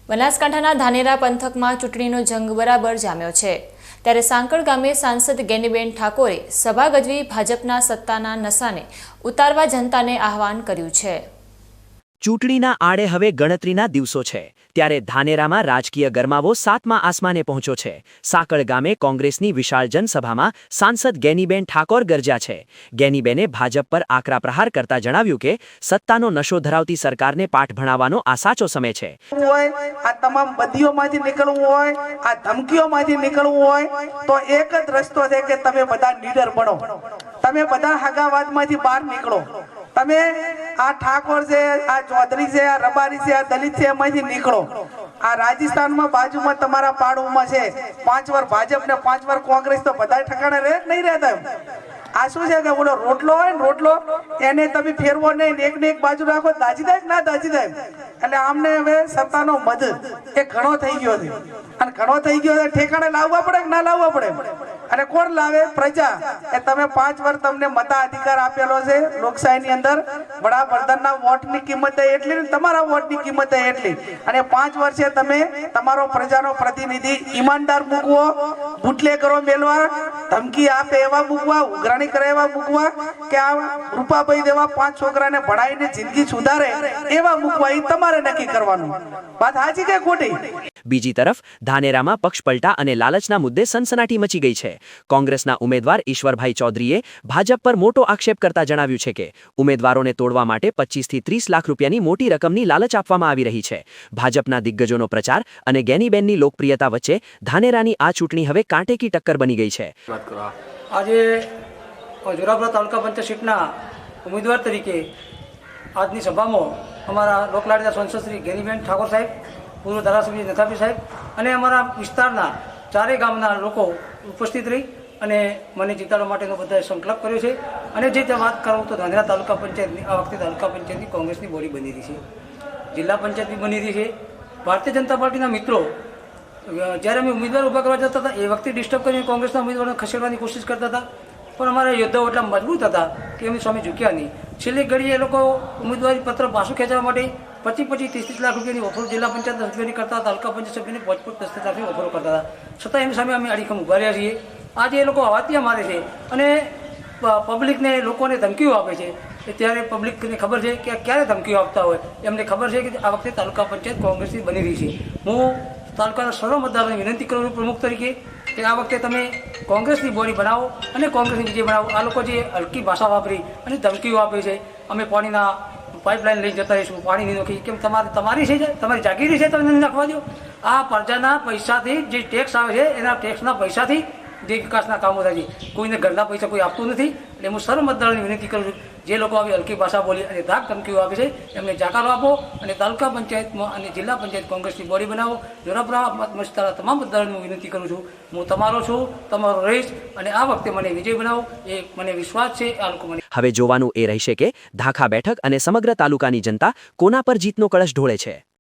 બનાસકાંઠાના ધાનેરા પંથકમાં ચૂંટણીનો જંગ બરાબર જામ્યો છે। ત્યારે સાંકળ ગામે સાંસદ ગેનીબેન ઠાકોરે સભા ગજવી ભાજપના સત્તાના નશાને ઉતારવા જનતાને આહવાન કર્યું છે। ચૂંટણીના આડે હવે ગણતરીના દિવસો છે, ત્યારે ધાનેરામાં રાજકીય ગરમાવો સાતમા આસમાને પહોંચ્યો છે। સાંકળ ગામે કોંગ્રેસની વિશાળ જનસભામાં સાંસદ ગેનીબેન ઠાકોર ગરજ્યા છે। ગેનીબેને ભાજપ પર આકરા પ્રહાર કરતા જણાવ્યું કે સત્તાનો નશો ધરાવતી સરકારને પાઠ ભણાવવાનો આ સાચો સમય છે। આ તમામ બદીઓમાંથી નીકળવું હોય, આ ધમકીઓમાંથી નીકળવું હોય તો એક જ રસ્તો છે કે તમે બધા લીડર બનો, તમે બધા હગાવાદમાંથી બહાર નીકળો, તમે આ ઠાકોર છે, આ ચૌધરી છે, આ રબારી છે, આ દલિત છે, એમાંથી નીકળો। આ રાજસ્થાનમાં બાજુમાં તમારા પાડોમાં છે 5 વાર ભાજપ ને 5 વાર કોંગ્રેસ, તો બધા ઠકાણે રહે નહીં રહેતા। આ શું છે કે બોલો રોટલો હોય ને, રોટલો એને તમે ફેરવો નહીં, એક ને એક બાજુ રાખો, દાજી દે ના દાજી દે। એટલે આમને હવે સત્તાનો મદ એ ઘણો થઈ ગયો છે, અને ઘણો થઈ ગયો છે ઠેકાણે લાવવા પડે કે ના લાવવા પડે, અને કોણ લાવે? પ્રજા। એ તમે 5 વાર તમને મતાધિકાર આપેલો છે લોકશાહીની અંદર, વડાપ્રધાનના વોટની કિંમત એટલી ને તમારા વોટની કિંમત એટલી, અને 5 વર્ષે તમે તમારો પ્રજાનો પ્રતિનિધિ ઈમાનદાર મૂકવો, બુટલેગરો મેળવા, ધમકી આપે એવા મૂકવા, ઉઘરાણી કરે એવા મૂકવા, કે આ રૂપાભાઈ દેવા 5 છોકરાને ભણાવીને જિંદગી સુધારે એવા મૂકવા, એ તમારે નક્કી કરવાનું। વાત સાચી કે ખોટી? બીજી તરફ ધાનેરામાં પક્ષપલટા અને લાલચના મુદ્દે સનસનાટી મચી ગઈ છે। કોંગ્રેસના ઉમેદવાર ઈશ્વરભાઈ ચૌધરીએ ભાજપ પર મોટો આક્ષેપ કરતા જણાવ્યું છે કે ઉમેદવારોને તોડવા માટે 25 થી 30 લાખ રૂપિયાની મોટી રકમની લાલચ આપવામાં આવી રહી છે। ભાજપના દિગ્ગજોનો પ્રચાર અને ગેનીબેનની લોકપ્રિયતા વચ્ચે ધાનેરાની આ ચૂંટણી હવે કાંટેકી ટક્કર બની ગઈ છે। આજે જોરાપુરા તાલુકા પંચાયત સીટના ઉમેદવાર તરીકે આજની સભામાં અમારા લોકલાડીના સાંસદ શ્રી ગેનીબેન ઠાકોર સાહેબ, પૂર્વ ધારાસભ્ય નથાભી સાહેબ અને અમારા વિસ્તારના ચારે ગામના લોકો ઉપસ્થિત રહી અને મને જીતાડવા માટેનો બધાએ સંકલ્પ કર્યો છે। અને જે વાત કરું તો ધાનેરા તાલુકા પંચાયતની આ વખતે તાલુકા પંચાયતની કોંગ્રેસની બોડી બની રહી છે, જિલ્લા પંચાયત બી બની રહી છે। ભારતીય જનતા પાર્ટીના મિત્રો જ્યારે અમે ઉમેદવાર ઊભા કરવા જતા હતા એ વખતે ડિસ્ટર્બ કરીને કોંગ્રેસના ઉમેદવારોને ખસેડવાની કોશિશ કરતા હતા, પણ અમારા યોદ્ધાઓ એટલા મજબૂત હતા કે એમની સામે ઝૂક્યા નહીં। છેલ્લી ઘડીએ એ લોકો ઉમેદવારી પત્ર પાછું ખેંચવા માટે 25-30 લાખ રૂપિયાની ઓફરો જિલ્લા પંચાયત સભ્યોની કરતા, તાલુકા પંચાયત સભ્યોની 5-10 લાખની ઓફરો કરતા હતા, છતાં એની સામે અમે અડીખમ ઉભા રહ્યા છીએ। આજે એ લોકો હવાતિયા મારે છે અને પબ્લિકને, લોકોને ધમકીઓ આપે છે, ત્યારે પબ્લિકને ખબર છે કે ક્યારે ધમકીઓ આપતા હોય, એમને ખબર છે કે આ વખતે તાલુકા પંચાયત કોંગ્રેસની બની રહી છે। હું તાલુકાના સર્વ મતદારોને વિનંતી કરું છું પ્રમુખ તરીકે કે આ વખતે તમે કોંગ્રેસની બોડી બનાવો અને કોંગ્રેસની વિજય બનાવો। આ લોકો જે હલકી ભાષા વાપરી અને ધમકીઓ આપે છે, અમે પાણીના પાઇપલાઇન લઈ જતા રહીશું, પાણી નહીં નાખી, કેમ તમારી છે, તમારી જાગીરી છે, તમે નહીં નાખવા દો? આ પ્રજાના પૈસાથી જે ટેક્સ આવે છે એના ટેક્સના પૈસાથી જે વિકાસના કામો થાય છે, કોઈને ઘરના પૈસા કોઈ આપતું નથી। એટલે હું સર્વ મતદારોની વિનંતી કરું છું, જે લોકો આવી હલકી ભાષા બોલી અને ધાક ધમકીઓ આપે છે એમને જાકારો આપો અને તાલુકા પંચાયતમાં અને જિલ્લા પંચાયત કોંગ્રેસની બોડી બનાવો। જોરાપુરા વિસ્તારના તમામ મતદારોને હું વિનંતી કરું છું, હું તમારો છું, તમારો રહીશ, અને આ વખતે મને વિજય બનાવો, એ મને વિશ્વાસ છે। આ લોકો મને હવે જોવાનું એ રહેશે કે ધાખા બેઠક અને સમગ્ર તાલુકાની જનતા કોના પર જીતનો કળશ ઢોળે છે।